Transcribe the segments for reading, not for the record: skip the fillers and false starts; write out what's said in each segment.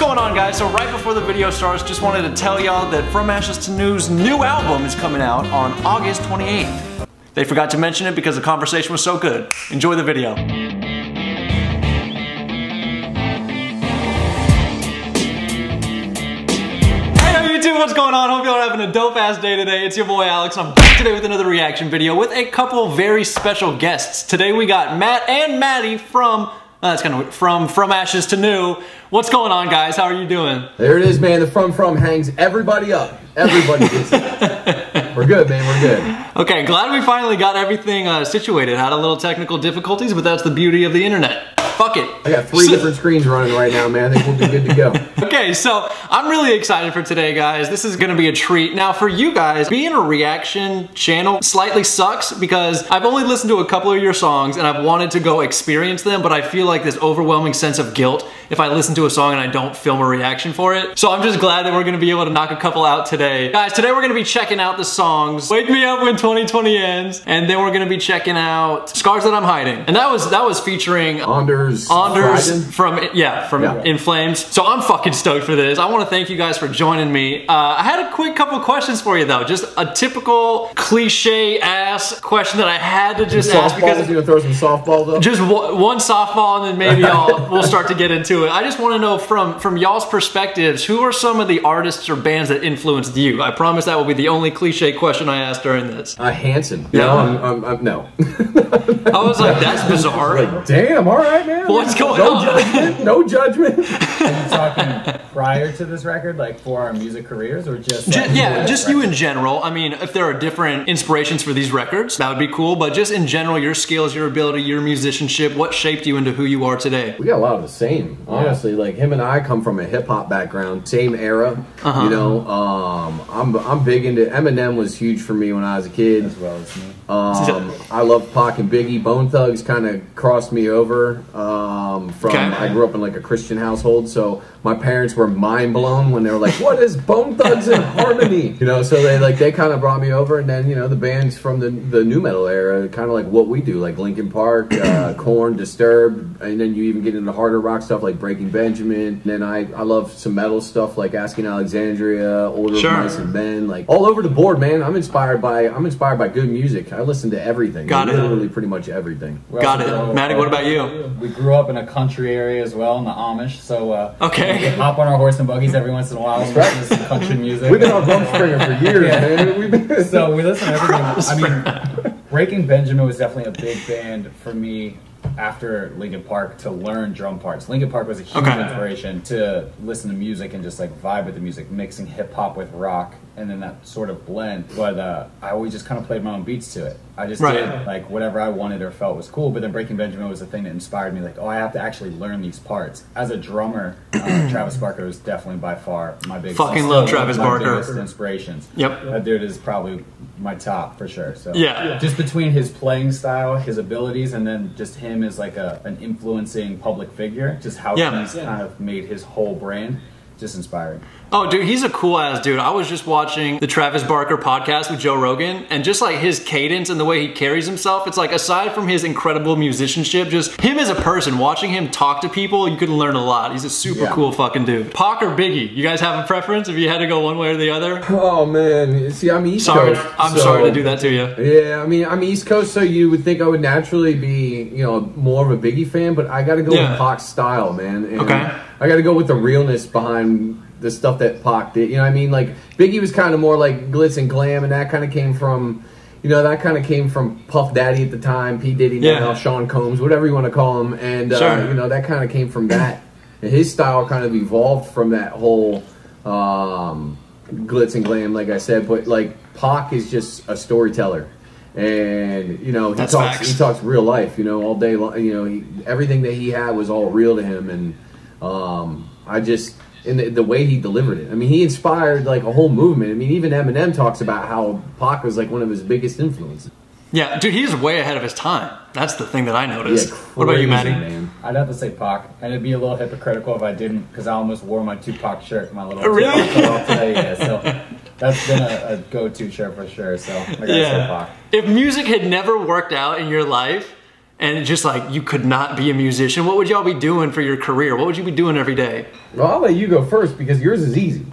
going on, guys? So right before the video starts, just wanted to tell y'all that From Ashes to New's new album is coming out on August 28th. They forgot to mention it because the conversation was so good. Enjoy the video. What's going on? Hope y'all are having a dope ass day today. It's your boy Alex. I'm back today with another reaction video with a couple very special guests. Today we got Matt and Maddie from that's kind of weird, from Ashes to New. What's going on, guys? How are you doing? There it is, man. The from hangs everybody up. Everybody gets it. We're good, man. We're good. Okay, glad we finally got everything situated. Had a little technical difficulties, but that's the beauty of the internet. Fuck it. I got three different screens running right now, man. I think we'll be good to go. Okay, so I'm really excited for today, guys. This is gonna be a treat. Now, for you guys, being a reaction channel slightly sucks because I've only listened to a couple of your songs and I've wanted to go experience them, but I feel like this overwhelming sense of guilt if I listen to a song and I don't film a reaction for it. So I'm just glad that we're gonna be able to knock a couple out today. Guys, today we're gonna be checking out the songs Wake Me Up When 2020 Ends, and then we're gonna be checking out Scars That I'm Hiding. And that was featuring Anders from In Flames. So I'm fucking stoked for this. I want to thank you guys for joining me. I had a quick couple questions for you though. Just a typical cliche ass question that I had to just ask because you gonna throw some softballs up? Just one softball and then maybe we'll start to get into it. I just want to know from y'all's perspectives, who are some of the artists or bands that influenced you? I promise that will be the only cliche question I ask during this. Hanson. Yeah. No. I was like, that's bizarre. Like, damn, all right, man. What's going on? No judgment. Are you talking prior to this record, like for our music careers, or just like just you in general? I mean, if there are different inspirations for these records, that would be cool, but just in general, your skills, your ability, your musicianship, what shaped you into who you are today? We got a lot of the same, honestly. Yeah. Like, him and I come from a hip-hop background, same era, you know. I'm big into, Eminem was huge for me when I was a kid. As well as me. I love Pac and Biggie. Bone Thugs kind of crossed me over I grew up in like a Christian household, so my parents were mind blown when they were like, what is Bone Thugs and Harmony? You know, so they kind of brought me over, and then, you know, the bands from the nu metal era, kind of like what we do, like Linkin Park, Korn, Disturbed, and then you even get into harder rock stuff like Breaking Benjamin. And then I love some metal stuff like Asking Alexandria, Older Mice and Men, like all over the board, man. I'm inspired by good music. I listen to everything. Literally pretty much everything. Got it. Maddie, what about you? We grew up in a country area as well, in the Amish, so we hop on our horse and buggies every once in a while and listen to country music. We've been on Rumspringer for years, man. So we listen to everything. I mean, Breaking Benjamin was definitely a big band for me after Linkin Park to learn drum parts. Linkin Park was a huge inspiration to listen to music and just like vibe with the music, mixing hip hop with rock, and then that sort of blend. But I always just kind of played my own beats to it. I just did like whatever I wanted or felt was cool. But then Breaking Benjamin was the thing that inspired me. Like, oh, I have to actually learn these parts. As a drummer, Travis Barker was definitely by far my biggest. Fucking love Travis Barker. Biggest inspirations. Yep. That dude is probably my top for sure. So yeah, just between his playing style, his abilities, and then just him as like an influencing public figure, just how he's kind of made his whole brand. Just inspiring. Oh, dude, he's a cool ass dude. I was just watching the Travis Barker podcast with Joe Rogan, and just like his cadence and the way he carries himself, it's like aside from his incredible musicianship, just him as a person, watching him talk to people, you can learn a lot. He's a super cool fucking dude. Pac or Biggie? You guys have a preference if you had to go one way or the other? Oh man, see, I'm East Coast. I'm sorry to do that to you. Yeah, I mean, I'm East Coast, so you would think I would naturally be, you know, more of a Biggie fan, but I gotta go with Pac's style, man. And I gotta go with the realness behind the stuff that Pac did. You know what I mean? Like, Biggie was kind of more like glitz and glam, and that kind of came from, you know, Puff Daddy at the time, P. Diddy now, Sean Combs, whatever you want to call him. And, you know, that kind of came from that. And his style kind of evolved from that whole glitz and glam, like I said. But, like, Pac is just a storyteller. And, you know, he talks real life, you know, all day long. You know, everything that he had was all real to him. And and the way he delivered it. I mean, he inspired like a whole movement. I mean, even Eminem talks about how Pac was like one of his biggest influences. Yeah, dude, he's way ahead of his time. That's the thing that I noticed. Yeah, what about you, Maddie? Man. I'd have to say Pac, and it'd be a little hypocritical if I didn't, because I almost wore my Tupac shirt, my little really? Tupac today. Yeah, so that's been a go-to shirt for sure. So I gotta say Pac. If music had never worked out in your life, and it's just like you could not be a musician, what would y'all be doing for your career? What would you be doing every day? Well, I'll let you go first because yours is easy,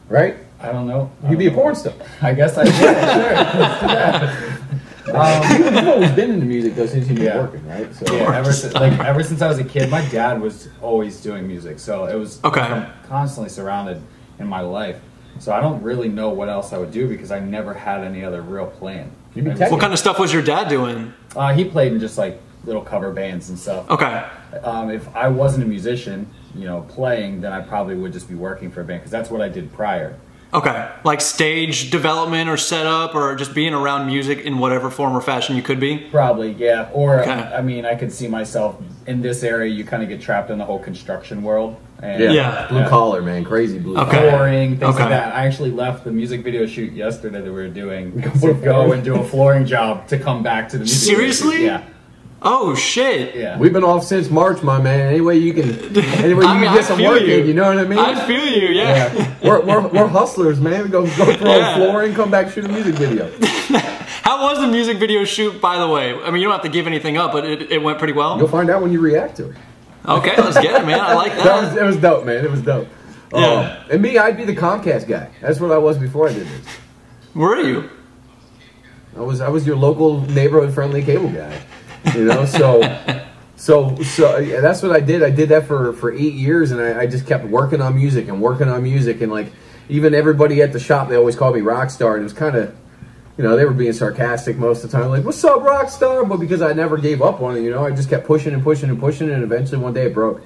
right? I don't know. You'd be a porn star. I guess I would. Sure. Let's do that. You've always been into music though since you've been working, right? So yeah, ever since I was a kid, my dad was always doing music, so it was I'm constantly surrounded in my life. So I don't really know what else I would do because I never had any other real plan. What kind of stuff was your dad doing? He played in just like little cover bands and stuff. Okay. If I wasn't a musician, you know, playing, then I probably would just be working for a band because that's what I did prior. Okay, like stage development or setup or just being around music in whatever form or fashion you could be? Probably, yeah. Or, I mean, I could see myself in this area, you kind of get trapped in the whole construction world. And, blue collar, man, crazy blue collar. Flooring, things like that. I actually left the music video shoot yesterday that we were doing to go and do a flooring job to come back to the music video shoot. Seriously? Yeah. Oh shit! Yeah, we've been off since March, my man. Any way you can get some work in, you know what I mean? I feel you, yeah. We're hustlers, man. We go throw flooring, come back, shoot a music video. How was the music video shoot, by the way? I mean, you don't have to give anything up, but it went pretty well. You'll find out when you react to it. Okay, let's get it, man. I like that. It was dope, man. It was dope. Yeah. And me, I'd be the Comcast guy. That's what I was before I did this. Where are you? I was your local neighborhood friendly cable guy. You know, so yeah, that's what I did. I did that for 8 years, and I just kept working on music, and like even everybody at the shop, they always called me Rockstar, and it was kind of, you know, they were being sarcastic most of the time, like, "What's up, Rockstar?" But because I never gave up on it, you know, I just kept pushing and pushing and pushing, and eventually one day it broke.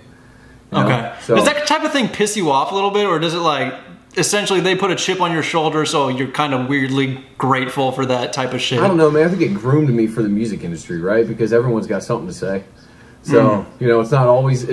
Okay. So does that type of thing piss you off a little bit, or does it like essentially they put a chip on your shoulder, so you're kind of weirdly grateful for that type of shit? I don't know, man. I think it groomed me for the music industry, right? Because everyone's got something to say. So you know, it's not always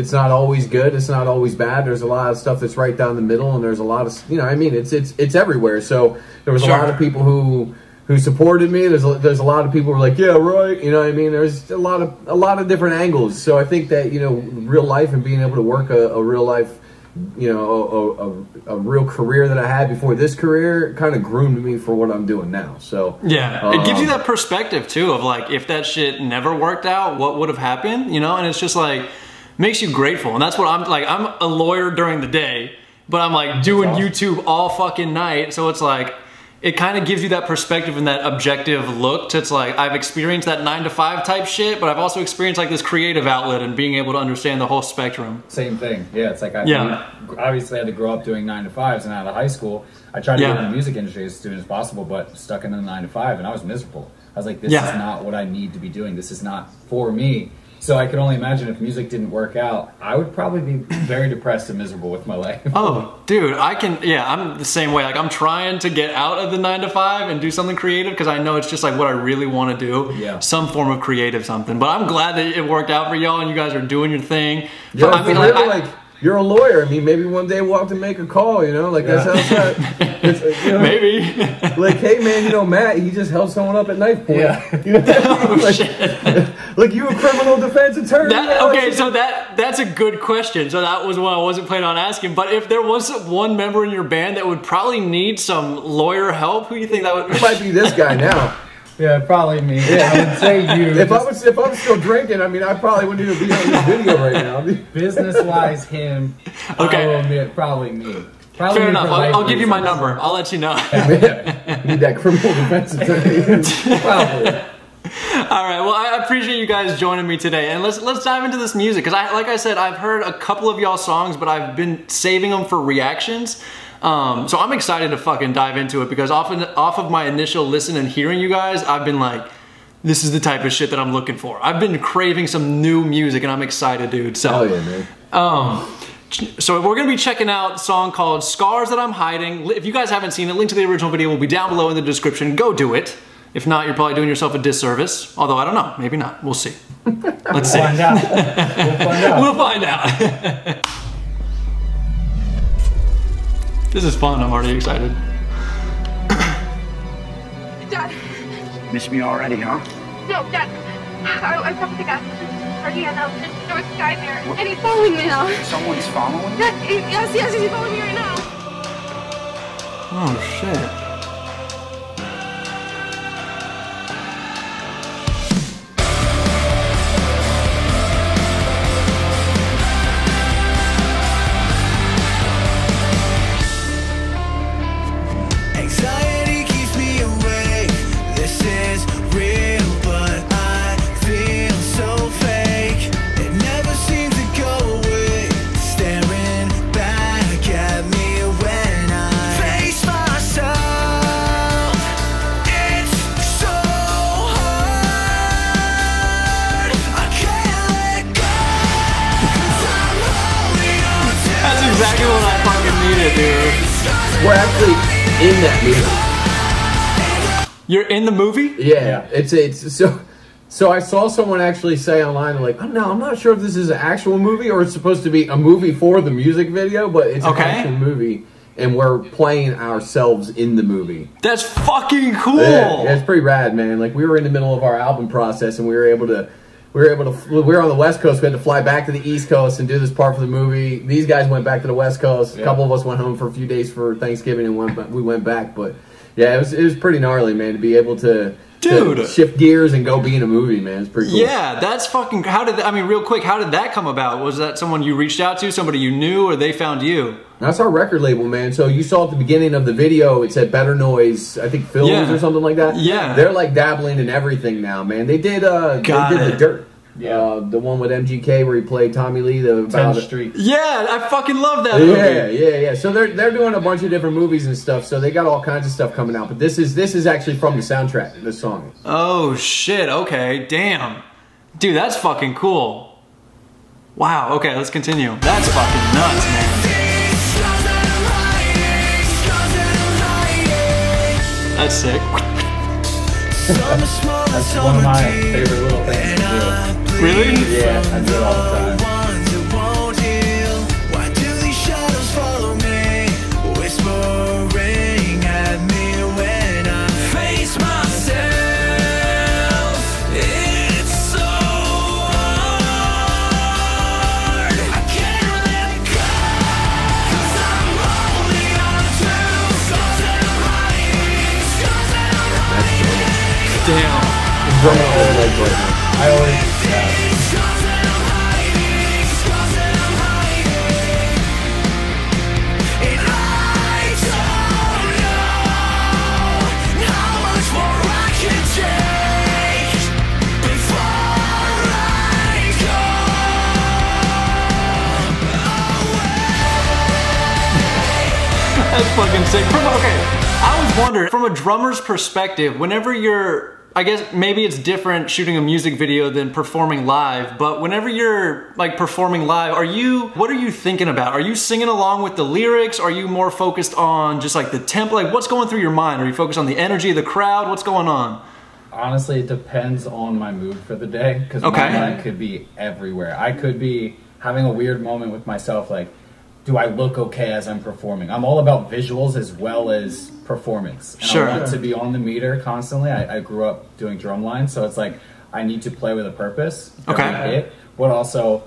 good. It's not always bad. There's a lot of stuff that's right down the middle, and there's a lot of, you know, I mean, it's everywhere. So there was a lot of people who supported me. There's a lot of people who were like, yeah, right. You know what I mean? There's a lot of different angles. So I think that, you know, real life and being able to work a real life, you know, a real career that I had before this career kind of groomed me for what I'm doing now. So yeah, it gives you that perspective too of like, if that shit never worked out, what would have happened, you know? And it's just like makes you grateful. And that's what I'm like. I'm a lawyer during the day, but I'm like doing YouTube all fucking night. So it's like, it kind of gives you that perspective and that objective look to, it's like, I've experienced that 9-to-5 type shit, but I've also experienced like this creative outlet and being able to understand the whole spectrum. Same thing. Yeah, it's like I obviously had to grow up doing 9-to-5s, and out of high school, I tried to get in the music industry as soon as possible, but stuck in the 9-to-5, and I was miserable. I was like, this is not what I need to be doing. This is not for me. So I could only imagine if music didn't work out, I would probably be very depressed and miserable with my life. Oh, dude, I'm the same way. Like, I'm trying to get out of the 9-to-5 and do something creative because I know it's just like what I really want to do. Yeah. Some form of creative something. But I'm glad that it worked out for y'all and you guys are doing your thing. Yeah, I mean, like you're a lawyer. I mean, maybe one day we'll have to make a call, you know? Like, that's how it's, you know, maybe. Like, hey, man, you know, Matt, he just held someone up at knife point. Yeah. You know what I mean? Shit. Like, you a criminal defense attorney? Okay, so that's a good question. So that was one I wasn't planning on asking. But if there was one member in your band that would probably need some lawyer help, who do you think that would? It might be this guy now. Yeah, probably me. Yeah, I would say you. If I'm still drinking, I mean, I probably wouldn't even be on this video right now. Business-wise, him. Okay. I will admit, probably me. Probably fair enough. I'll give you my number. I'll let you know. Yeah, need that criminal defense attorney. Probably. All right. Well, I appreciate you guys joining me today, and let's dive into this music because like I said, I've heard a couple of y'all's songs, but I've been saving them for reactions. So I'm excited to fucking dive into it because off of my initial listen and hearing you guys, I've been like, this is the type of shit that I'm looking for. I've been craving some new music and I'm excited, dude. So, hell yeah, man. So we're gonna be checking out a song called Scars That I'm Hiding. If you guys haven't seen it, link to the original video will be down below in the description. Go do it. If not, you're probably doing yourself a disservice. Although, I don't know, maybe not, we'll see. Let's see. Find out. We'll find out. We'll find out. This is fun, I'm already excited. Dad. Miss me already, huh? No, Dad. I dropped the gas party and there was a guy there. What? And he's following me now. Someone's following you? Yes, he's following me right now. Oh, shit. exactly what I fucking needed, dude. We're actually in that movie. You're in the movie? Yeah. It's so I saw someone actually say online, like, oh, no, I'm not sure if this is an actual movie or it's supposed to be a movie for the music video, but it's an actual movie, and we're playing ourselves in the movie. That's fucking cool. Yeah, it's pretty rad, man. Like, we were in the middle of our album process, and we were on the West Coast. We had to fly back to the East Coast and do this part for the movie. These guys went back to the West Coast. A couple of us went home for a few days for Thanksgiving, and we went back. But yeah, it was pretty gnarly, man, to be able to shift gears and go be in a movie, man. It's pretty cool. Yeah, that's fucking. Real quick, how did that come about? Was that someone you reached out to, somebody you knew, or they found you? That's our record label, man. So you saw at the beginning of the video, it said Better Noise, I think Films or something like that. Yeah. They're like dabbling in everything now, man. They did The Dirt. Yeah. The one with MGK where he played Tommy Lee. 10th Street. Yeah, I fucking love that movie. Yeah. So they're doing a bunch of different movies and stuff. So they got all kinds of stuff coming out. But this is actually from the soundtrack, this song. Oh, shit. Okay. Damn. Dude, that's fucking cool. Wow. Okay, let's continue. That's fucking nuts, man. That's sick. That's one of my favorite little things to do. Really? Yeah, I do it all the time. Damn. I always That's fucking sick. I was wondering, from a drummer's perspective, whenever you're, I guess maybe it's different shooting a music video than performing live, but whenever you're like performing live, what are you thinking about? Are you singing along with the lyrics? Are you more focused on just like the tempo? Like, what's going through your mind? Are you focused on the energy of the crowd? What's going on? Honestly, it depends on my mood for the day, because my mind could be everywhere. I could be having a weird moment with myself, like, do I look okay as I'm performing? I'm all about visuals as well as performance. And I want to be on the meter constantly. I grew up doing drum lines, so it's like I need to play with a purpose. But also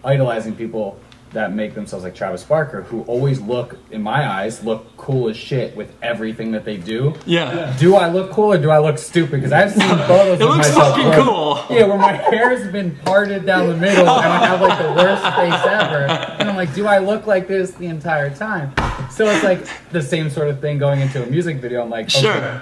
idolizing people that make themselves like Travis Barker, who always look, in my eyes, look cool as shit with everything that they do. Yeah. Do I look cool or do I look stupid? Because I've seen photos of myself. It looks fucking cool. Yeah, where my hair's been parted down the middle and I have like the worst face ever. And I'm like, do I look like this the entire time? So it's like the same sort of thing going into a music video. I'm like, okay,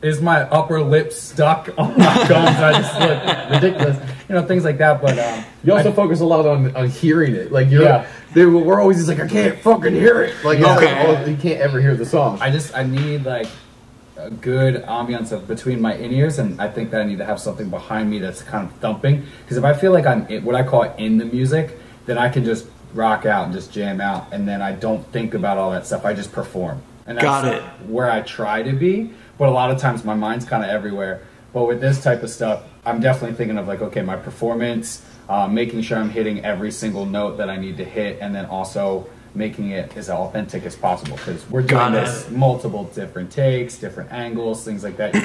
is my upper lip stuck on my gums? I just look ridiculous. You know, things like that. But you also focus a lot on hearing it. Like, we're always just like, I can't fucking hear it. Like, you can't ever hear the song. I need like a good ambiance of between my in-ears, and I think that I need to have something behind me that's kind of thumping. Because if I feel like I'm what I call in the music, then I can just rock out and just jam out, and then I don't think about all that stuff. I just perform. And that's where I try to be. But a lot of times my mind's kind of everywhere. But with this type of stuff, I'm definitely thinking of like, okay, my performance, making sure I'm hitting every single note that I need to hit, and then also making it as authentic as possible, because we're doing this multiple different takes, different angles, things like that.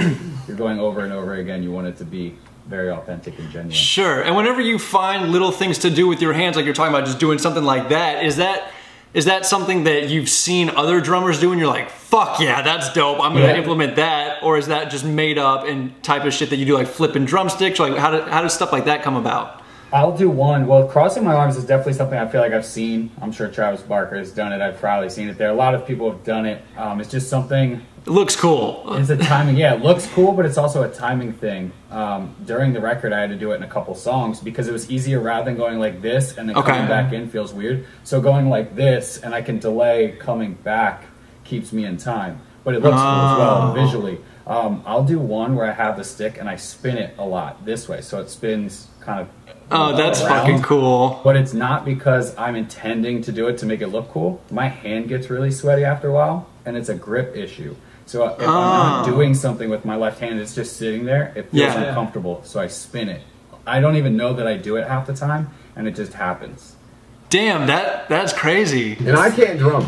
You're going over and over again. You want it to be very authentic and genuine. Sure. And whenever you find little things to do with your hands, like you're talking about just doing something like that, is that something that you've seen other drummers do and you're like, fuck yeah, that's dope, I'm gonna implement that? Or is that just made up and type of shit that you do, like flipping drumsticks? Like how does stuff like that come about? I'll do one. Well, crossing my arms is definitely something I feel like I've seen. I'm sure Travis Barker has done it. I've probably seen it there. A lot of people have done it. It's just something. It looks cool. It's a timing. Yeah, it looks cool, but it's also a timing thing. During the record, I had to do it in a couple songs because it was easier rather than going like this and then coming back in feels weird. So going like this and I can delay coming back keeps me in time. But it looks cool as well visually. I'll do one where I have the stick and I spin it a lot this way, so it spins kind of. Oh, that's around. fucking cool. But it's not because I'm intending to do it to make it look cool. My hand gets really sweaty after a while, and it's a grip issue. So if I'm not doing something with my left hand, it's just sitting there, it feels uncomfortable, so I spin it. I don't even know that I do it half the time, and it just happens. Damn, that's crazy. And I can't drum.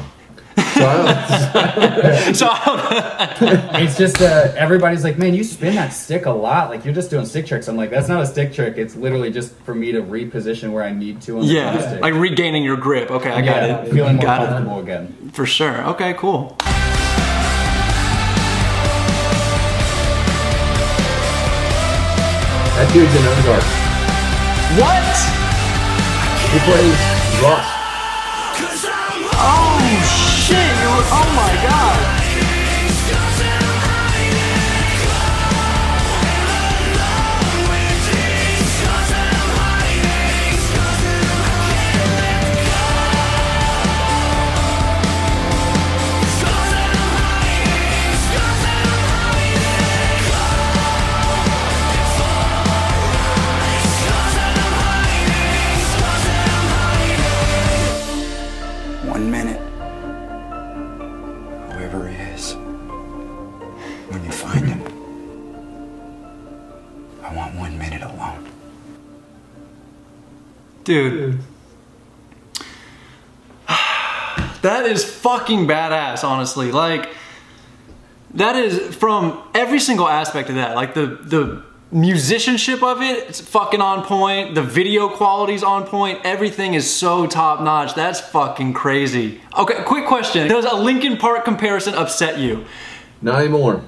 It's just everybody's like, man, you spin that stick a lot, like you're just doing stick tricks. I'm like, that's not a stick trick, it's literally just for me to reposition where I need to on the stick. Like regaining your grip. Okay, I got it. Feeling more comfortable again. For sure. Okay, cool. That dude's an Ozark. What? He plays Ross. Oh shit! Oh my god! 1 minute. Whoever he is, when you find him, I want 1 minute alone. Dude. That is fucking badass, honestly. Like, that is from every single aspect of that. Like, the musicianship of it, it's fucking on point. The video quality's on point. Everything is so top notch. That's fucking crazy. Okay, quick question. Does a Linkin Park comparison upset you? Not anymore.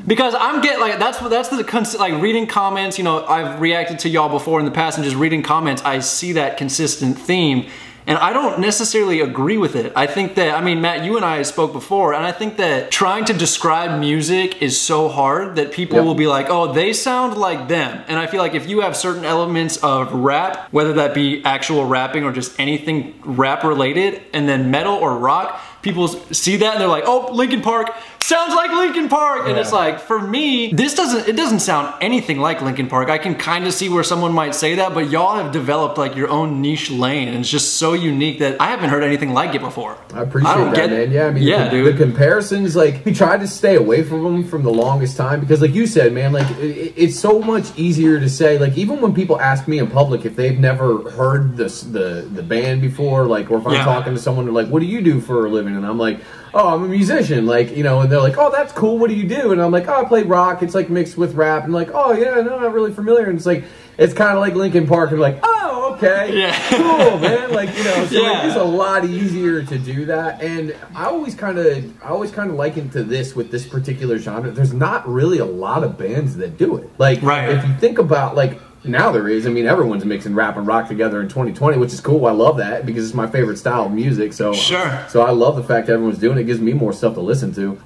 Because I'm getting, like, that's the, like, reading comments, you know, I've reacted to y'all before in the past, and just reading comments, I see that consistent theme. And I don't necessarily agree with it. I think that, I mean, Matt, you and I spoke before, and I think that trying to describe music is so hard that people will be like, oh, they sound like them. And I feel like if you have certain elements of rap, whether that be actual rapping or just anything rap related, and then metal or rock, people see that and they're like, oh, Linkin Park sounds like Linkin Park. And it's like, for me, it doesn't sound anything like Linkin Park. I can kind of see where someone might say that, but y'all have developed like your own niche lane, and it's just so unique that I haven't heard anything like it before. I appreciate that, man. Yeah, I mean, dude. The comparisons, like, we tried to stay away from them from the longest time, because like you said, man, like, it's so much easier to say, like, even when people ask me in public if they've never heard the band before, like, or if I'm talking to someone, they're like, what do you do for a living? And I'm like, oh, I'm a musician, like, you know, and they're like, oh, that's cool, what do you do? And I'm like, oh, I play rock, it's like mixed with rap, and like, oh, yeah, no, not really familiar, and it's like, it's kind of like Linkin Park, and like, oh, okay, cool, man, like, you know, so it's a lot easier to do that, and I always kind of liken to this with this particular genre, there's not really a lot of bands that do it, like, if you think about, like, now there is. I mean, everyone's mixing rap and rock together in 2020, which is cool. I love that because it's my favorite style of music. So, so I love the fact that everyone's doing it. It gives me more stuff to listen to.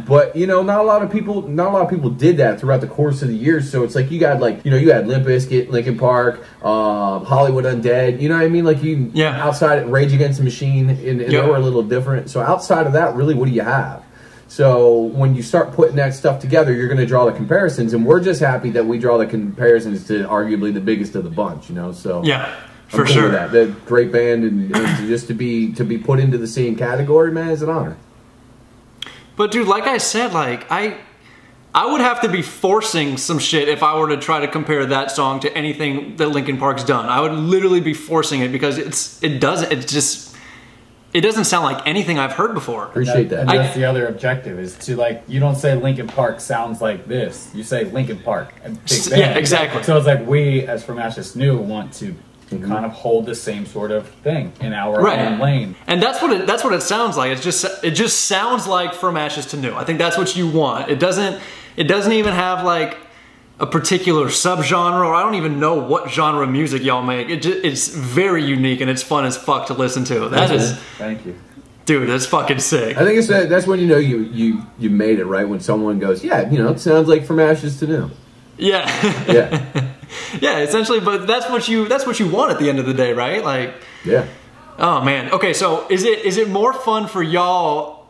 But you know, not a lot of people did that throughout the course of the years. So it's like you got, like, you know, you had Limp Bizkit, Linkin Park, Hollywood Undead. You know what I mean? Like, you outside Rage Against the Machine, and they were a little different. So outside of that, really, what do you have? So when you start putting that stuff together, you're going to draw the comparisons, and we're just happy that we draw the comparisons to arguably the biggest of the bunch, you know. So for sure, with that. The great band, and just to be put into the same category, man, is an honor. But dude, like I said, like I would have to be forcing some shit if I were to try to compare that song to anything that Linkin Park's done. I would literally be forcing it because it doesn't sound like anything I've heard before. Appreciate that. And that's the other objective, is to, like, you don't say Linkin Park sounds like this. You say Linkin Park. Yeah, exactly. So it's like we, as From Ashes to New, want to kind of hold the same sort of thing in our own lane. And that's what it sounds like. It just sounds like From Ashes to New. I think that's what you want. It doesn't even have, like, a particular subgenre, or I don't even know what genre of music y'all make. It's very unique, and it's fun as fuck to listen to. Thank you. Dude, that's fucking sick. I think that's when you know you made it, right? When someone goes, yeah, you know, it sounds like From Ashes to New. Yeah. Yeah, essentially, but that's what you want at the end of the day, right? Like, oh man. Okay, so is it more fun for y'all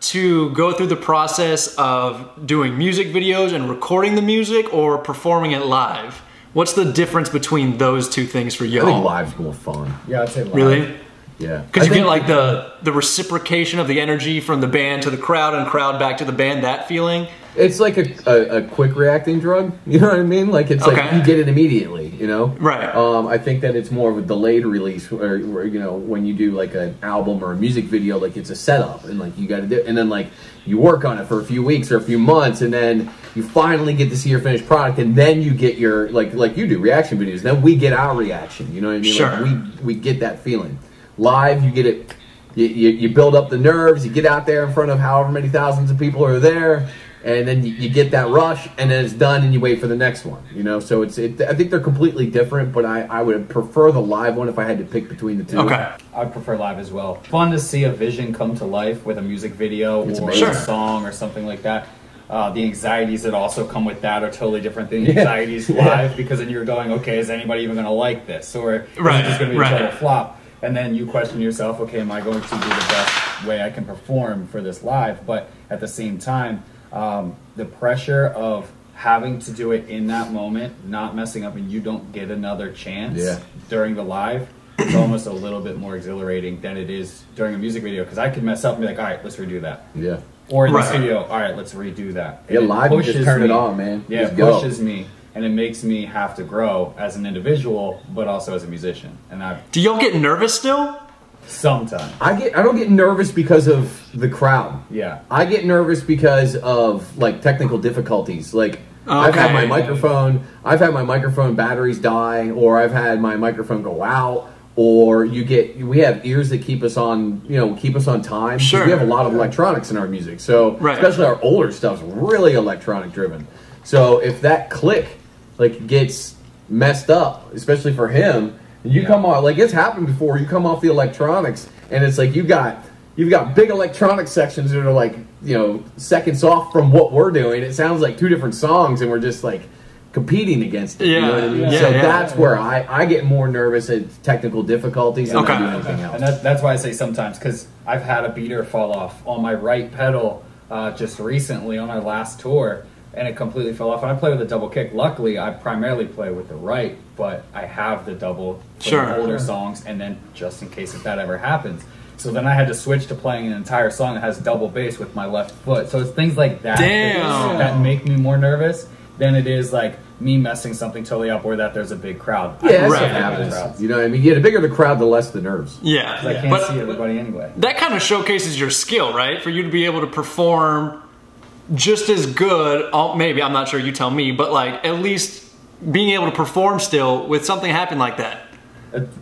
to go through the process of doing music videos and recording the music or performing it live? What's the difference between those two things for you? I think live's more fun. Yeah, I'd say live. Really? Yeah. Because you get like the reciprocation of the energy from the band to the crowd and crowd back to the band, that feeling. It's like a quick reacting drug, you know what I mean? Like it's like you get it immediately, you know? Right. I think that it's more of a delayed release, where you know, when you do like an album or a music video, like it's a setup, and like you got to do, and then like you work on it for a few weeks or a few months, and then you finally get to see your finished product, and then you get your like you do reaction videos. Then we get our reaction, you know what I mean? Sure. Like we get that feeling. Live, you get it. You build up the nerves. You get out there in front of however many thousands of people are there. And then you get that rush, and then it's done, and you wait for the next one. You know, so I think they're completely different, but I would prefer the live one if I had to pick between the two. Okay. I'd prefer live as well. Fun to see a vision come to life with a music video or a song or something like that. The anxieties that also come with that are totally different than the anxieties live, because then you're going, okay, is anybody even going to like this? Or is it just going to be a total flop? And then you question yourself, okay, am I going to do the best way I can perform for this live? But at the same time, the pressure of having to do it in that moment, not messing up, and you don't get another chance during the live, it's almost a little bit more exhilarating than it is during a music video, because I could mess up and be like, all right, let's redo that. Yeah. Or in the studio, all right, let's redo that. Yeah, live, you just turn it on, man. Yeah, it pushes me, and it makes me have to grow as an individual, but also as a musician. And do y'all get nervous still? Sometimes. I don't get nervous because of the crowd. Yeah. I get nervous because of like technical difficulties. Like I've had my microphone batteries die, or I've had my microphone go out, or we have ears that keep us on, keep us on time. Sure. We have a lot of electronics in our music. So especially our older stuff's really electronic driven. So if that click like gets messed up, especially for him, you come off, like it's happened before, you come off the electronics and it's like you've got big electronic sections that are like, seconds off from what we're doing. It sounds like two different songs and we're just like competing against it. You know what I mean? So that's where I get more nervous at technical difficulties than I do anything else. And that's why I say sometimes, because I've had a beater fall off on my right pedal just recently on our last tour, and it completely fell off. And I play with a double kick. Luckily, I primarily play with the right, but I have the double for the older songs, and then just in case if that ever happens. So then I had to switch to playing an entire song that has double bass with my left foot. So it's things like that that make me more nervous than it is like me messing something totally up or that there's a big crowd. Yeah, that's what happens. You know what I mean? Yeah, the bigger the crowd, the less the nerves. Yeah. I can't see everybody anyway. That kind of showcases your skill, right? For you to be able to perform just as good, maybe, I'm not sure, you tell me, but like at least being able to perform still with something happen like that.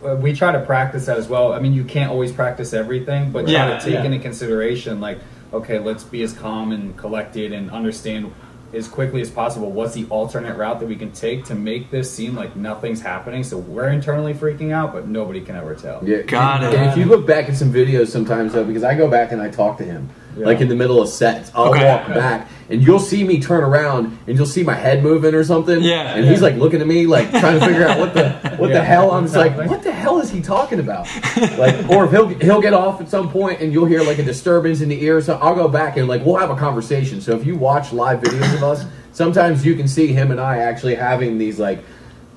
We try to practice that as well. I mean, you can't always practice everything, but try to take into consideration, like, okay, let's be as calm and collected and understand as quickly as possible what's the alternate route that we can take to make this seem like nothing's happening. So we're internally freaking out, but nobody can ever tell. Yeah, got it. And if you look back at some videos sometimes, though, because I go back and I talk to him, like in the middle of sets, I'll walk back and you'll see me turn around and you'll see my head moving or something. Yeah. And he's like looking at me, like trying to figure out what the hell. I'm just like, what the hell is he talking about? Like, or if he'll get off at some point and you'll hear like a disturbance in the ear. So I'll go back and like we'll have a conversation. So if you watch live videos of us, sometimes you can see him and I actually having these like,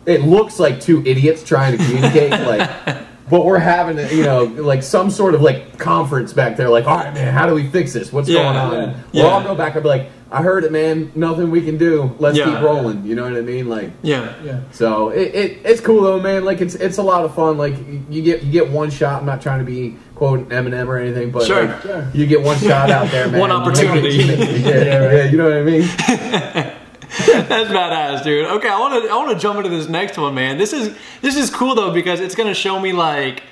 it looks like two idiots trying to communicate like. But we're having, like some sort of like conference back there. Like, all right, man, how do we fix this? What's going on? Well, I'll go back and be like, I heard it, man. Nothing we can do. Let's keep rolling. You know what I mean? Like, So it's cool though, man. Like it's a lot of fun. Like you get one shot. I'm not trying to be quote Eminem or anything, but like, you get one shot out there, man. One opportunity. Yeah, you know what I mean? That's badass, dude. Okay, I want to jump into this next one, man. This is cool though because it's gonna show me like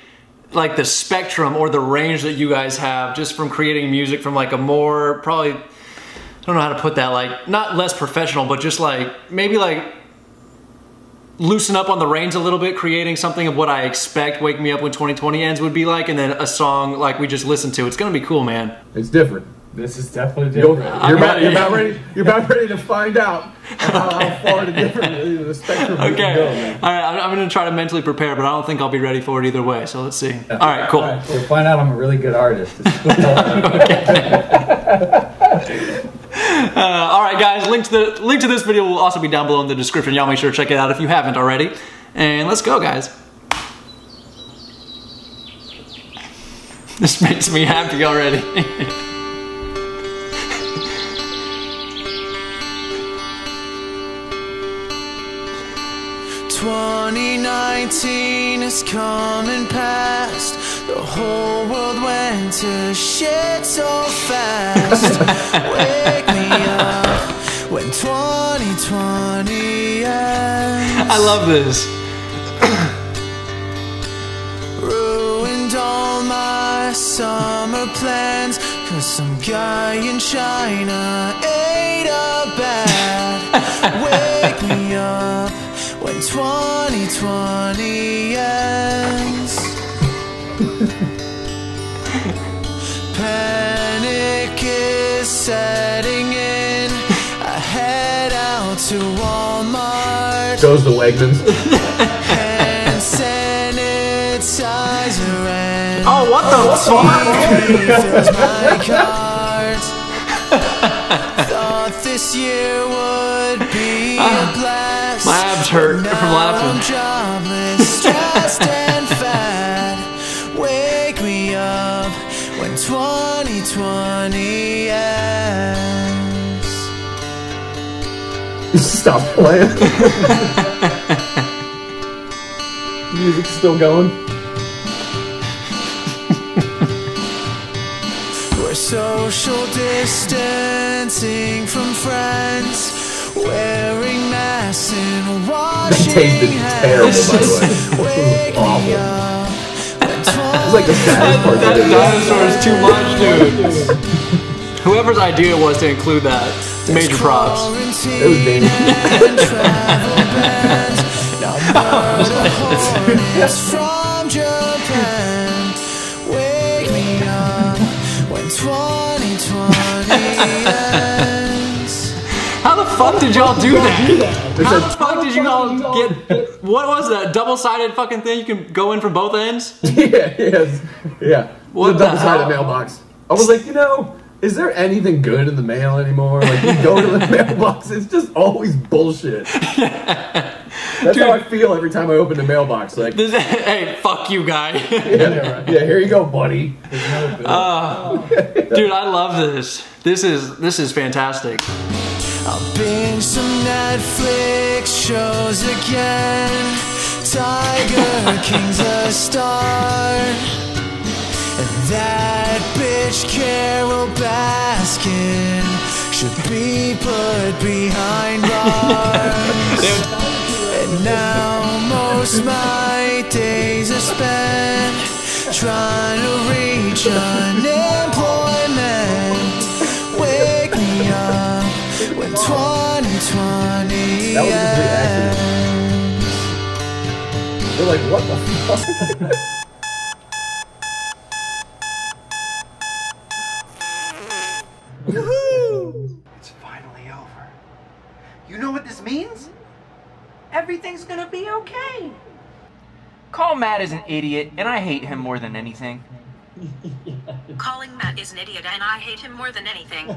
the spectrum or the range that you guys have just from creating music from like a more probably, I don't know how to put that, like not less professional, but just like maybe like loosen up on the reins a little bit, creating something of what I expect Wake Me Up When 2020 Ends would be like, and then a song like we just listened to. It's gonna be cool, man. It's different. This is definitely different. You're about ready to find out how far the different the spectrum can go. Man. All right, I'm going to try to mentally prepare, but I don't think I'll be ready for it either way. So let's see. All right, cool. All right, you'll find out I'm a really good artist. All right, guys. Link to this video will also be down below in the description. Y'all make sure to check it out if you haven't already. And let's go, guys. This makes me happy already. 2019 is coming past. The whole world went to shit so fast. Wake me up when 2020 ends. I love this. Ruined all my summer plans, 'cause some guy in China ate a bat. Wake me up when 2020 ends. Panic is setting in. I head out to Walmart. Goes to Wegmans. Hand sanitizer and oh, what the fuck? fills my cart. Thought this year would be a blast. My abs hurt from laughing. I'm jobless, stressed and fat. Wake me up when 2020 ends. Stop playing. Music's still going. We're social distancing from friends, wearing masks and washing hands. Wake me up. It's like the saddest part. That dinosaur is too much, dude. Whoever's idea it was to include that, major props. It was dangerous. From Japan, wake me up when 2020 ends. How the fuck did y'all do that? How the fuck did you all get? What was that? Double-sided fucking thing? You can go in from both ends? Yeah. What the the double-sided hell? mailbox. I was like, you know, is there anything good in the mail anymore? Like, you go to the mailbox, it's just always bullshit. That's Dude. how I feel every time I open the mailbox. Like, Hey, fuck you, guy. yeah, here you go, buddy. Dude, I love this. This is fantastic. I'll binge some Netflix shows again. Tiger King's a star. And that bitch Carol Baskin should be put behind bars. And now most my days are spent trying to reach unemployment. Wake me up when 2020 That was a ends. They're like, what the fuck? It's finally over. You know what this means? Everything's gonna be okay. Call Matt is an idiot, and I hate him more than anything. Calling Matt is an idiot and I hate him more than anything.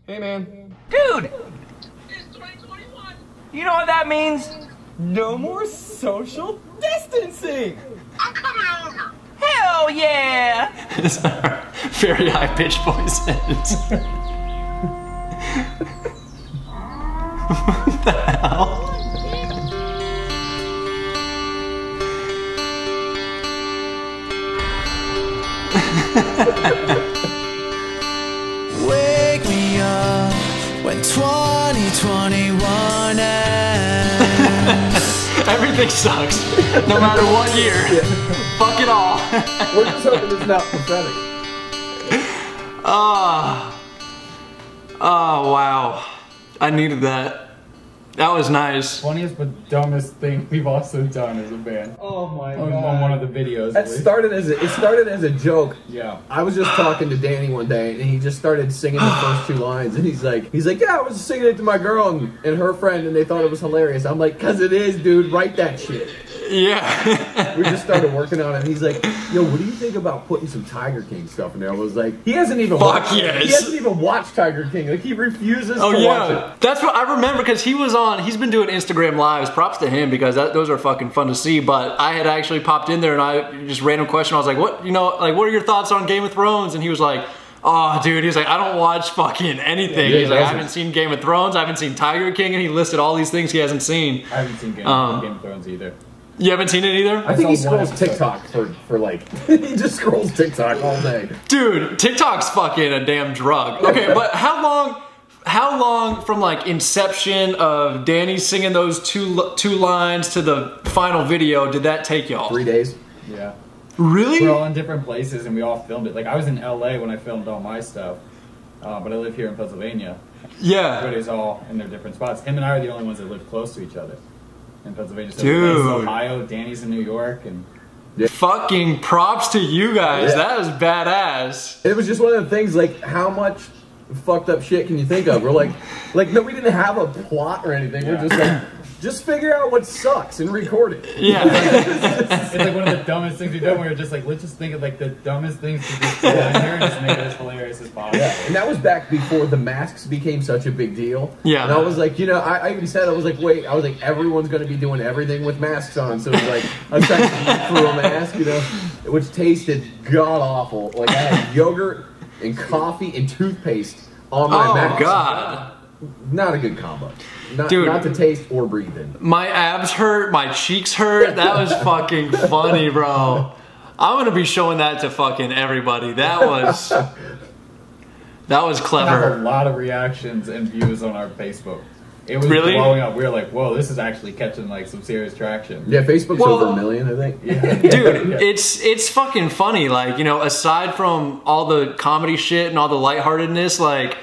Hey, man. Dude! You know what that means? No more social distancing! I'm coming over. Hell yeah! Very high-pitched voices. What the hell? Wake me up when 2021 ends. Everything sucks, no matter what year. Fuck it all. We're just hoping it's not pathetic. Oh, wow. I needed that. That was nice. Funniest but dumbest thing we've also done as a band. Oh my god. On one of the videos. It started as a joke. Yeah. I was just talking to Danny one day, and he just started singing the first 2 lines, and he's like, yeah, I was singing it to my girl and her friend, and they thought it was hilarious. I'm like, 'cause it is, dude. Write that shit. Yeah. We just started working on it, and he's like, yo, what do you think about putting some Tiger King stuff in there? I was like, he hasn't even watched He hasn't even watched Tiger King. Like, he refuses to watch it. That's what I remember, because he's been doing Instagram lives. Props to him, because those are fucking fun to see. But I had actually popped in there, and I just random question. I was like, what are your thoughts on Game of Thrones? And he was like, oh, dude, he's like, I don't watch fucking anything. Yeah, he's like, I haven't seen Game of Thrones, I haven't seen Tiger King, and he listed all these things he hasn't seen. I haven't seen Game of Thrones either. You haven't seen it either? I think he scrolls TikTok for like, he just scrolls TikTok all day. Dude, TikTok's fucking a damn drug. Okay, but how long from like inception of Danny singing those two lines to the final video did that take y'all? 3 days. Yeah. Really? We're all in different places and we all filmed it. Like, I was in LA when I filmed all my stuff, but I live here in Pennsylvania. Yeah. Everybody's all in their different spots. Him and I are the only ones that live close to each other in Pennsylvania. So dude. in Ohio, Danny's in New York, and fucking props to you guys. Yeah. That was badass. It was just one of the things, like, how much fucked up shit can you think of? We're like no, we didn't have a plot or anything. We're just like, just figure out what sucks and record it. Yeah. It's like one of the dumbest things we've done. We were just like, let's just think of like the dumbest things to just put in here and just make it as hilarious as possible. Yeah. And that was back before the masks became such a big deal. Yeah. And I was like, I even said, I was like, everyone's going to be doing everything with masks on. So it was like, I was trying to eat through a mask, which tasted god awful. Like, I had yogurt and coffee and toothpaste on my mask. Oh god. Not a good combo. Dude, not to taste or breathe in. My abs hurt, my cheeks hurt. That was fucking funny, bro. I'm gonna be showing that to fucking everybody. That was clever. We have a lot of reactions and views on our Facebook. It was really blowing up. We were like, whoa, this is actually catching like some serious traction. Yeah, Facebook's over 1 million, I think. Yeah. Dude, it's fucking funny. Like, aside from all the comedy shit and all the lightheartedness, like,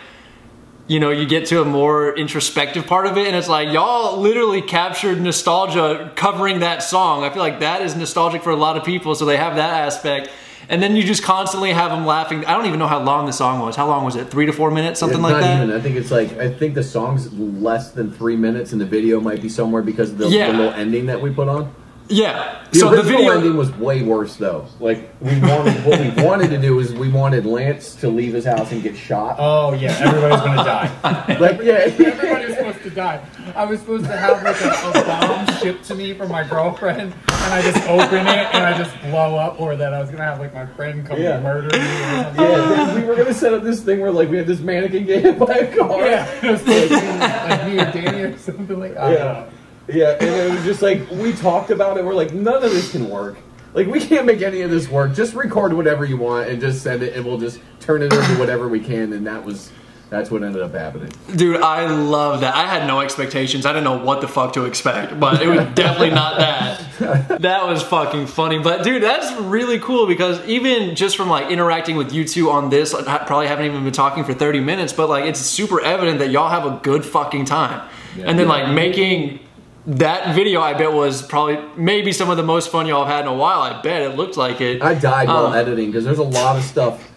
you get to a more introspective part of it, and it's like, y'all literally captured nostalgia covering that song. I feel like that is nostalgic for a lot of people, so they have that aspect. And then you just constantly have them laughing. I don't even know how long the song was. How long was it? 3 to 4 minutes? Something like that? Not even. I think it's like, I think the song's less than 3 minutes, and the video might be somewhere because of the little ending that we put on. Yeah. The original ending was way worse, though. Like, what we wanted to do is we wanted Lance to leave his house and get shot. Oh, yeah. Everybody's going to die. Everybody was supposed to die. I was supposed to have, like, a bomb shipped to me from my girlfriend, and I just open it, and I just blow up, or that I was going to have, like, my friend come and murder me or something. Yeah, we were going to set up this thing where, like, we had this mannequin get hit by a car. Yeah. It was supposed to be, like, me or Danny or something like that. Yeah. Yeah, and it was just like, we talked about it, we're like, none of this can work. Like, we can't make any of this work. Just record whatever you want and just send it, and we'll just turn it into whatever we can, and that's what ended up happening. Dude, I love that. I had no expectations. I didn't know what the fuck to expect, but it was definitely not that. That was fucking funny. But dude, that's really cool, because even just from like interacting with you two on this, I probably haven't even been talking for 30 minutes, but like, it's super evident that y'all have a good fucking time. Yeah, and then like making that video, I bet, was probably maybe some of the most fun y'all have had in a while. I bet it looked like it. I died while editing, because there's a lot of stuff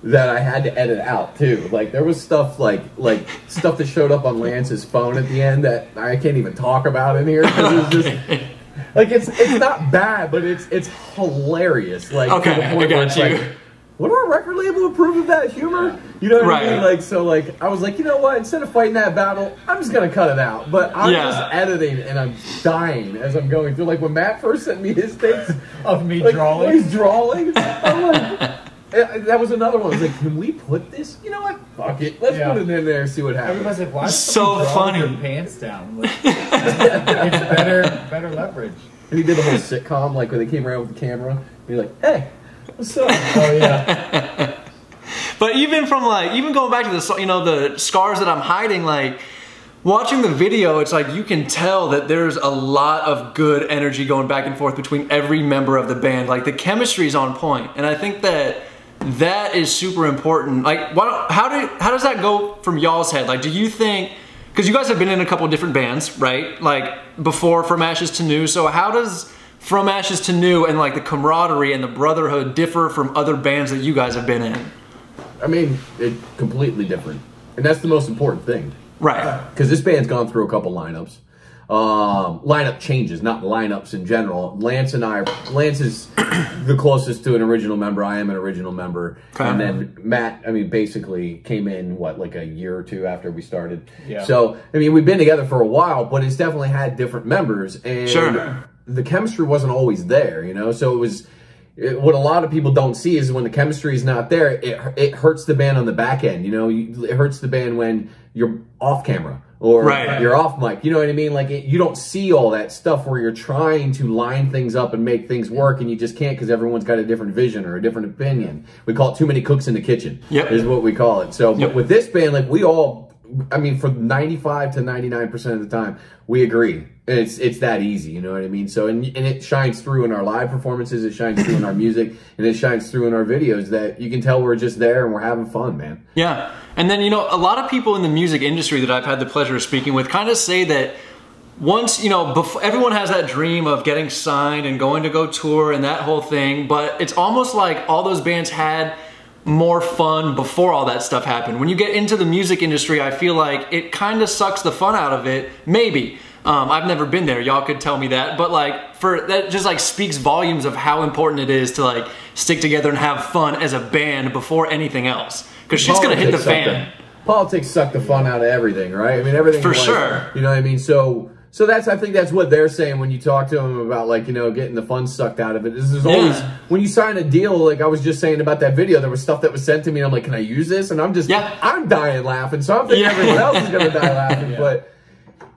that I had to edit out too. Like, there was stuff like stuff that showed up on Lance's phone at the end that I can't even talk about in here, because it was just like, it's not bad, but it's hilarious. Like, okay, to the point where it's like, would our record label approve of that humor? You know what I mean? Like, so like, I was like, you know what? Instead of fighting that battle, I'm just gonna cut it out. But I'm just editing, and I'm dying as I'm going through. Like, when Matt first sent me his takes of me like, drawing, he's drawing. I'm like, that was another one. I was like, can we put this? You know what? Fuck it. Let's put it in there and see what happens. Everybody's like, why is so funny? Your pants down. Like, it's better leverage. And he did the whole sitcom, like when they came around with the camera. And you're like, hey. What's up? Oh yeah. But even from like, even going back to the, the scars that I'm hiding, like watching the video, it's like you can tell that there's a lot of good energy going back and forth between every member of the band. Like, the chemistry is on point, and I think that is super important. Like, how does that go from y'all's head? Like, do you think? because you guys have been in a couple of different bands, right? Like before From Ashes to New. So how does From Ashes to New and like the camaraderie and the brotherhood differ from other bands that you guys have been in? I mean, it's completely different. And that's the most important thing. Right. Because this band's gone through a couple lineups. Lineup changes, not lineups in general. Lance is the closest to an original member. I am an original member. Okay. And then Matt, I mean, basically came in, what, like a year or two after we started. Yeah. So, I mean, we've been together for a while, but it's definitely had different members. And the chemistry wasn't always there, you know? So it was... what a lot of people don't see is when the chemistry is not there, it hurts the band on the back end, you know? It hurts the band when you're off camera. Or you're off mic, you know what I mean? Like, you don't see all that stuff where you're trying to line things up and make things work, and you just can't because everyone's got a different vision or a different opinion. We call it too many cooks in the kitchen, is what we call it. So, but with this band, like, we all, I mean, for 95 to 99% of the time, we agree. It's that easy, you know what I mean? So, and it shines through in our live performances, it shines through in our music, and it shines through in our videos that you can tell we're just there and we're having fun, man. Yeah. And then, you know, a lot of people in the music industry that I've had the pleasure of speaking with kind of say that once, you know, everyone has that dream of getting signed and going to go tour and that whole thing, but it's almost like all those bands had more fun before all that stuff happened. When you get into the music industry, I feel like it kind of sucks the fun out of it, maybe. I've never been there, y'all could tell me that, but like, that just like speaks volumes of how important it is to like stick together and have fun as a band before anything else. Because shit's gonna hit the fan. Politics suck the fun out of everything, right? I mean, everything. For sure. You know what I mean? So I think that's what they're saying when you talk to them about, like, you know, getting the fun sucked out of it. This is always, when you sign a deal, like I was just saying about that video, there was stuff that was sent to me and I'm like, can I use this? And I'm just, I'm dying laughing. So I'm thinking everyone else is gonna die laughing, but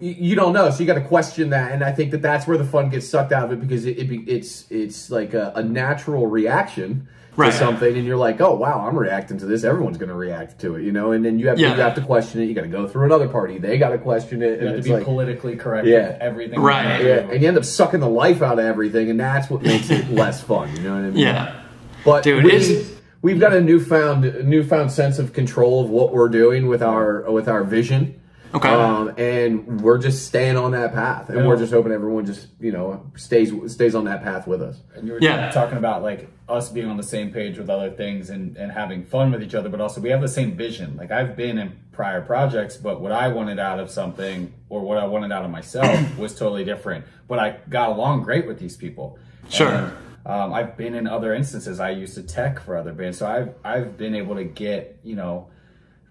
you don't know, so you got to question that, and I think that that's where the fun gets sucked out of it, because it's like a natural reaction to something, and you're like, oh wow, I'm reacting to this. Everyone's going to react to it, you know. And then you have to question it. You got to go through another party. They got to question it. You have to be like, politically correct with everything. And you end up sucking the life out of everything, and that's what makes it less fun. You know what I mean? Yeah. But dude, we've got a newfound sense of control of what we're doing with our vision. Okay. And we're just staying on that path, and we're just hoping everyone just, you know, stays on that path with us. And you were talking about like us being on the same page with other things and having fun with each other, but also we have the same vision. Like, I've been in prior projects, but what I wanted out of something or what I wanted out of myself was totally different. But I got along great with these people. Sure. And, I've been in other instances. I used to tech for other bands, so I've been able to get, you know,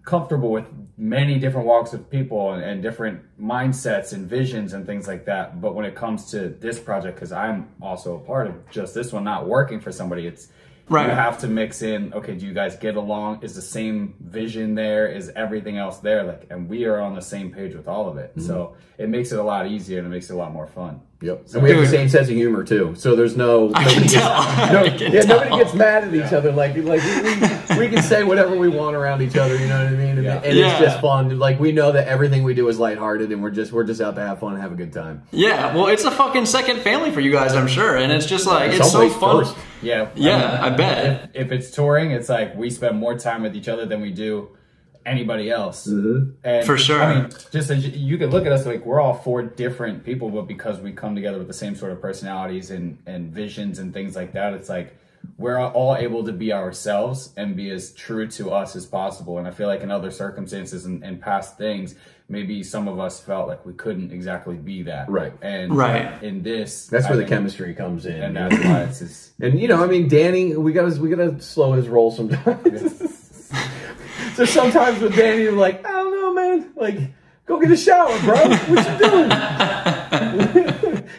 comfortable with many different walks of people and different mindsets and visions and things like that. But when it comes to this project, because I'm also a part of just this one not working for somebody, it's you have to mix in, okay, do you guys get along? Is the same vision there? Is everything else there? Like, and we are on the same page with all of it. So it makes it a lot easier and it makes it a lot more fun. Yep. So, and we have the same sense of humor too. So there's nobody gets mad at each other. Like we can say whatever we want around each other. You know what I mean? And it's just fun. Like, we know that everything we do is lighthearted, and we're just out to have fun and have a good time. Yeah. Well, it's a fucking second family for you guys, I'm sure, and it's just like it's so fun. First. Yeah. Yeah. I bet. If it's touring, it's like we spend more time with each other than we do anybody else. And for sure. I mean, just as you could look at us, like, we're all four different people, but because we come together with the same sort of personalities and visions and things like that, it's like we're all able to be ourselves and be as true to us as possible. And I feel like in other circumstances and past things, maybe some of us felt like we couldn't exactly be that. Right. And in this, that's where the chemistry comes in. And that's why it's just, and you know, I mean, Danny, we gotta slow his roll sometimes. So sometimes with Danny, you're like, I don't know, man. Like, go get a shower, bro. What you doing?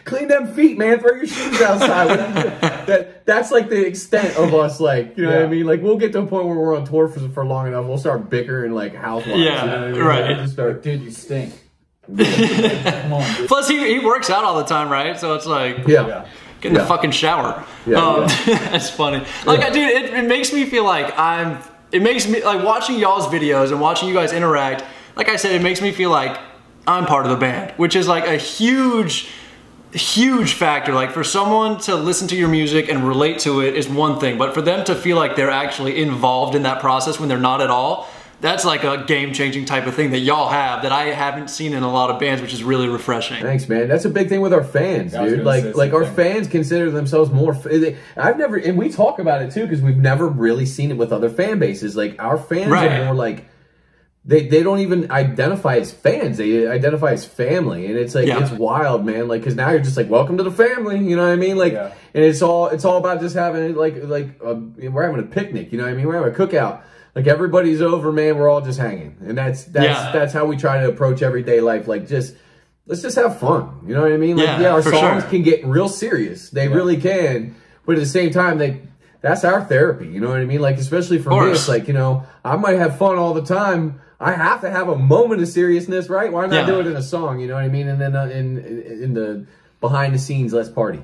Clean them feet, man. Throw your shoes outside. What are you doing? That's like the extent of us, like, you know what I mean? Like, we'll get to a point where we're on tour for long enough. We'll start bickering like housewives. Yeah, you know what I mean? right. We'll start, dude, you stink. Come on, dude. Plus, he works out all the time, right? So it's like, get in the fucking shower. That's funny. Like, dude, it makes me feel like it makes me, like, watching y'all's videos and watching you guys interact, like I said, it makes me feel like I'm part of the band, which is like a huge factor. Like, for someone to listen to your music and relate to it is one thing, but for them to feel like they're actually involved in that process when they're not at all, that's like a game-changing type of thing that y'all have that I haven't seen in a lot of bands, which is really refreshing. Thanks, man. That's a big thing with our fans, dude. Like our fans consider themselves more. I've never, and we talk about it too because we've never really seen it with other fan bases. Like our fans are more like they don't even identify as fans; they identify as family, and it's like it's wild, man. Like because now you're just like, welcome to the family, you know what I mean? Like, and it's all about just having we're having a picnic, you know what I mean? We're having a cookout. Like everybody's over, man. We're all just hanging, and that's how we try to approach everyday life. Like, let's just have fun. You know what I mean? Like, our songs can get real serious. They really can, but at the same time, that's our therapy. You know what I mean? Like, especially for me, it's like, you know, I might have fun all the time. I have to have a moment of seriousness, right? Why not do it in a song? You know what I mean? And then in the behind the scenes, let's party.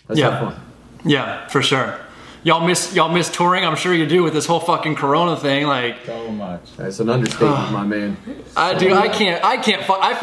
Let's have fun. Yeah, for sure. Y'all miss touring? I'm sure you do with this whole fucking Corona thing. Like so much. That's an understatement, my man. I feel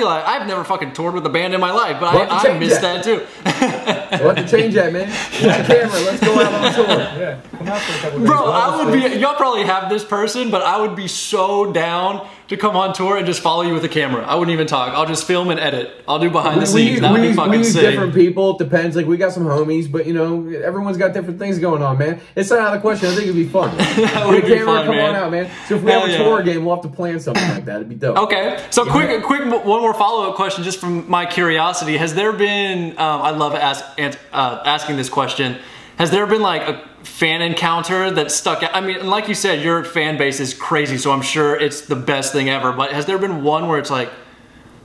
like I've never fucking toured with a band in my life, but I miss that too. We'll have to change that, man. Get the camera. Let's go out on tour. Yeah, come out for a couple days. Bro, I would be. Y'all probably have this person, but I would be so down to come on tour and just follow you with a camera. I wouldn't even talk. I'll just film and edit. I'll do behind the scenes. That would be fucking sick. We use different people. It depends. Like we got some homies, but you know, everyone's got different things going on, man. It's not out of the question. I think it'd be fun. That would be fun, come man. on out, man. So if we have a tour game, we'll have to plan something like that. It'd be dope. Okay. So quick, one more follow-up question, just from my curiosity. Has there been? I love asking this question. Has there been like a fan encounter that stuck out? I mean, like you said, your fan base is crazy, so I'm sure it's the best thing ever. But has there been one where it's like,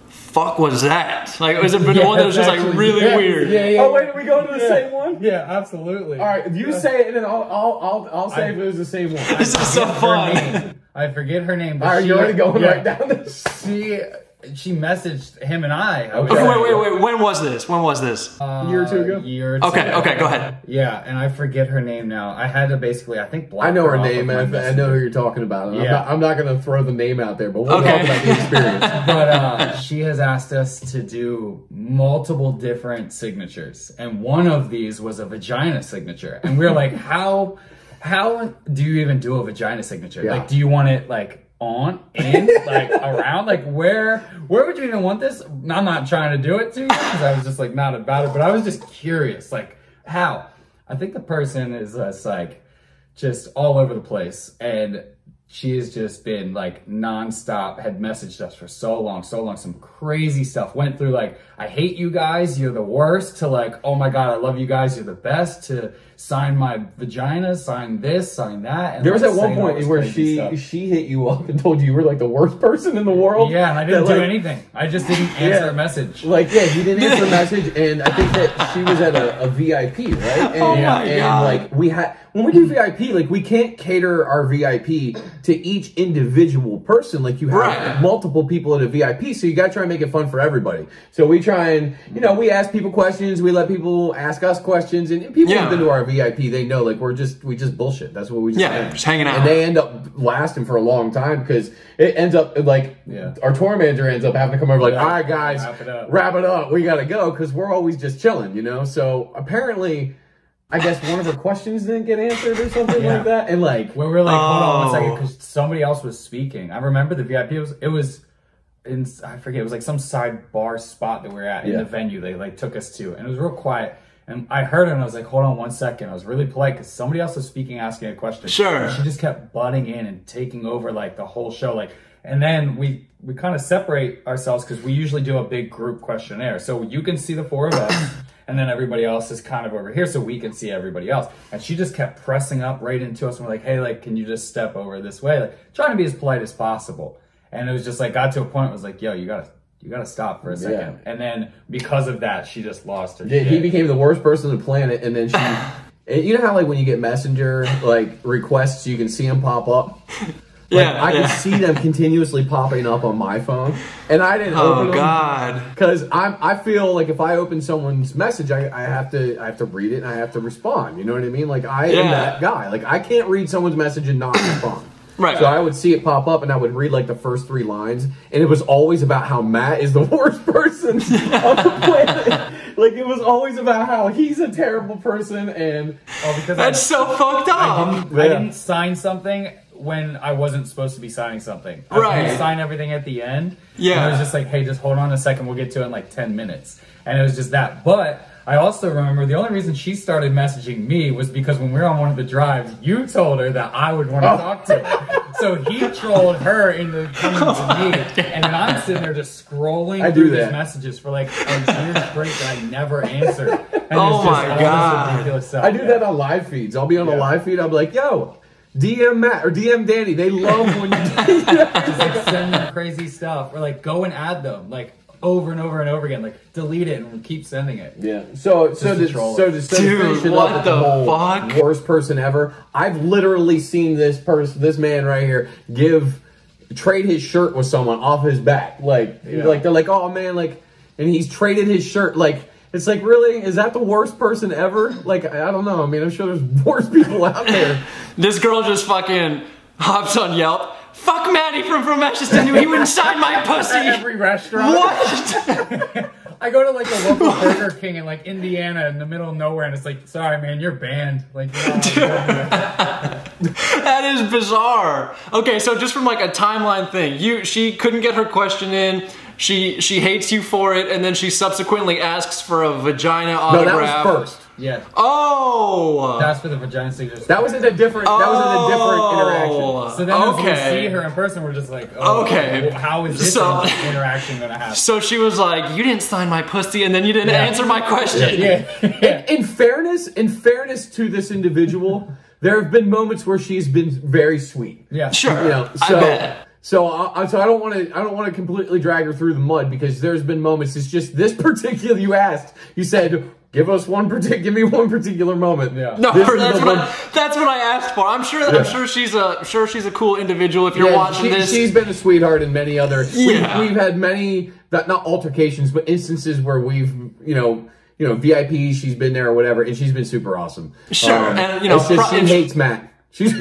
fuck was that? Like, has there been one that was just like really weird? Yeah. Oh wait, are we going to the same one? Yeah, absolutely. All right, you say it, and then I'll say if it was the same one. This is so fun. I forget her name. All right, you're already going right down this. She messaged him and I. Wait. When was this? A year or two ago? Okay, go ahead. Yeah, and I forget her name now. I had to basically, I think, block I know her off name. of I know who you're talking about. Yeah. I'm not going to throw the name out there, but we'll talk about the experience. But she has asked us to do multiple different signatures, and one of these was a vagina signature. And we were like, how do you even do a vagina signature? Yeah. Like, do you want it like on, in, like around? Like where would you even want this? I'm not trying to do it to you because I was just like not about it, but I was just curious, like how? I think the person is like just all over the place, and she has just been like nonstop, had messaged us for so long, some crazy stuff. Went through like, I hate you guys, you're the worst, to like, oh my God, I love you guys, you're the best, to sign my vagina, sign this, sign that. And there was like, at one point where she hit you up and told you were like the worst person in the world. Yeah, and I didn't do anything. I just didn't answer a message. Like, yeah, you didn't answer a message, and I think that she was at a VIP, right? And, like when we do VIP, like we can't cater our VIP to each individual person. Like you have multiple people at a VIP, so you gotta try and make it fun for everybody. So we try and, you know, we ask people questions, we let people ask us questions, and people who've been to our VIP, they know like we just bullshit. That's what we just just hanging out. And they end up lasting for a long time because it ends up like our tour manager ends up having to come over like, all right guys, wrap it up. We gotta go, because we're always just chilling, you know? So apparently, I guess one of her questions didn't get answered or something like that. And like, we were like, hold on one second, because somebody else was speaking. I remember the VIP, it was in, I forget, it was like some side bar spot that we were at in the venue they like took us to, and it was real quiet. And I heard her and I was like, hold on one second. I was really polite because somebody else was speaking, asking a question. Sure. And she just kept butting in and taking over like the whole show. Like, and then we kind of separate ourselves because we usually do a big group questionnaire. So you can see the four of us, and then everybody else is kind of over here so we can see everybody else. And she just kept pressing up right into us. And we're like, hey, like, can you just step over this way? Like, trying to be as polite as possible. And it was just like, got to a point where it was like, yo, you gotta stop for a second. Yeah. And then because of that, she just lost her shit. He became the worst person on the planet, and then she... You know how like when you get messenger like requests, you can see them pop up? Like, I can see them continuously popping up on my phone, and I didn't open them. Oh God! Because I feel like if I open someone's message, I have to read it and I have to respond. You know what I mean? Like I am that guy. Like I can't read someone's message and not respond. Right. So I would see it pop up and I would read like the first 3 lines, and it was always about how Matt is the worst person on the planet. Like it was always about how he's a terrible person, and because that's so fucked up. I didn't sign something when I wasn't supposed to be signing something. Right. I signed everything at the end. Yeah. And it was just like, hey, just hold on a second. We'll get to it in like 10 minutes. And it was just that. But I also remember the only reason she started messaging me was because when we were on one of the drives, you told her that I would want to talk to her. So he trolled her into coming to me. And then I'm sitting there just scrolling through these messages for like a year straight that I never answered. And oh my God. I do that on live feeds. I'll be on a live feed. I'll be like, yo, DM Matt or DM Danny. They love when you do that. Just like send them crazy stuff. Or like go and add them. Like over and over and over again. Like delete it and keep sending it. Yeah. So to finish it up with the whole worst person ever, I've literally seen this man right here trade his shirt with someone off his back. Like they're like, oh man, like, and he's traded his shirt. Like, it's like, really? Is that the worst person ever? Like, I don't know. I mean, I'm sure there's worse people out there. This girl just fucking hops on Yelp. Fuck Maddie from Ashton. He wouldn't sign my pussy. At every restaurant. What? I go to like a local Burger King in like Indiana in the middle of nowhere, and it's like, sorry man, you're banned. Like, that is bizarre. Okay, so just from like a timeline thing, she couldn't get her question in. She hates you for it, and then she subsequently asks for a vagina autograph. No, that was first. Yeah. Oh. That's for the vagina signature. That was in a different. That was in a different interaction. So then, when we see her in person, we're just like, oh, okay, how is this interaction gonna happen? So she was like, "You didn't sign my pussy, and then you didn't answer my question." Yeah. In fairness to this individual, there have been moments where she's been very sweet. Yeah. Sure. You know, I bet. So I don't want to completely drag her through the mud, because there's been moments. It's just this particular. You said, give me one particular moment. Yeah. No, that's what I asked for. I'm sure she's a cool individual. If you're watching this, she's been a sweetheart in many other. Yeah. We've had many not altercations, but instances where we've VIPs. She's been there or whatever, and she's been super awesome. Sure, and it's just, she hates Matt. She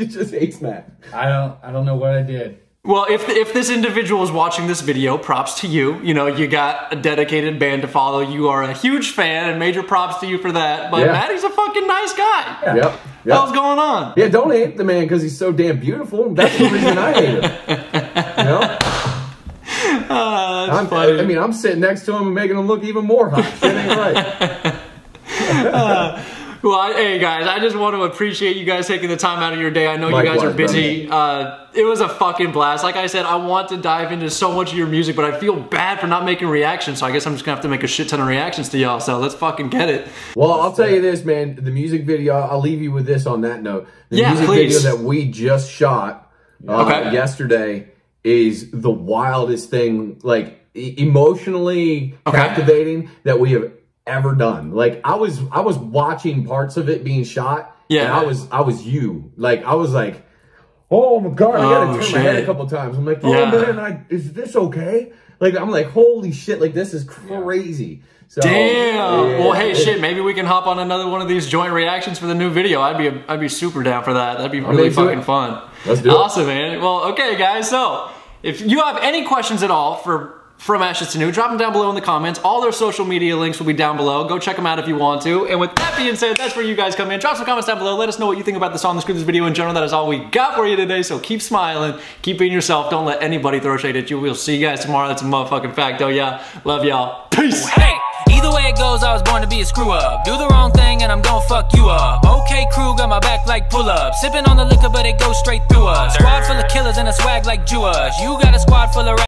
just hates Matt. I don't know what I did. Well, if this individual is watching this video, props to you. You know, you got a dedicated band to follow. You are a huge fan, and major props to you for that. But Maddie's a fucking nice guy. Yeah. Yep. What's going on? Yeah, don't hate the man because he's so damn beautiful. That's the reason I hate him. You know? That's funny. I mean, I'm sitting next to him and making him look even more hot. Shit ain't right. Well, hey guys, I just want to appreciate you guys taking the time out of your day. I know you guys are busy. It was a fucking blast. Like I said, I want to dive into so much of your music, but I feel bad for not making reactions, so I guess I'm just gonna have to make a shit ton of reactions to y'all, so let's fucking get it. Well, I'll tell you this, man, the music video, I'll leave you with this on that note. The music video that we just shot yesterday is the wildest thing, like emotionally captivating that we have ever done. Like I was watching parts of it being shot. Yeah. And I was you. Like I was like, oh my God, I gotta turn my head a couple times. I'm like, oh man, is this okay? Like I'm like, holy shit, like this is crazy. So, damn. Well, hey, shit, maybe we can hop on another one of these joint reactions for the new video. I'd be super down for that. That'd be really fucking fun. Let's do it. Awesome, man. Well, okay, guys. So if you have any questions at all from Ashes to New, drop them down below in the comments. All their social media links will be down below. Go check them out if you want to. And with that being said, that's where you guys come in. Drop some comments down below. Let us know what you think about the song, this video in general. That is all we got for you today. So keep smiling, keep being yourself. Don't let anybody throw shade at you. We'll see you guys tomorrow. That's a motherfucking fact, though. Yeah, love y'all. Peace. Hey, either way it goes, I was born to be a screw up. Do the wrong thing and I'm gonna fuck you up. Okay, crew, got my back like pull up. Sipping on the liquor, but it goes straight through us. Squad full of killers and a swag like Jewers. You got a squad full of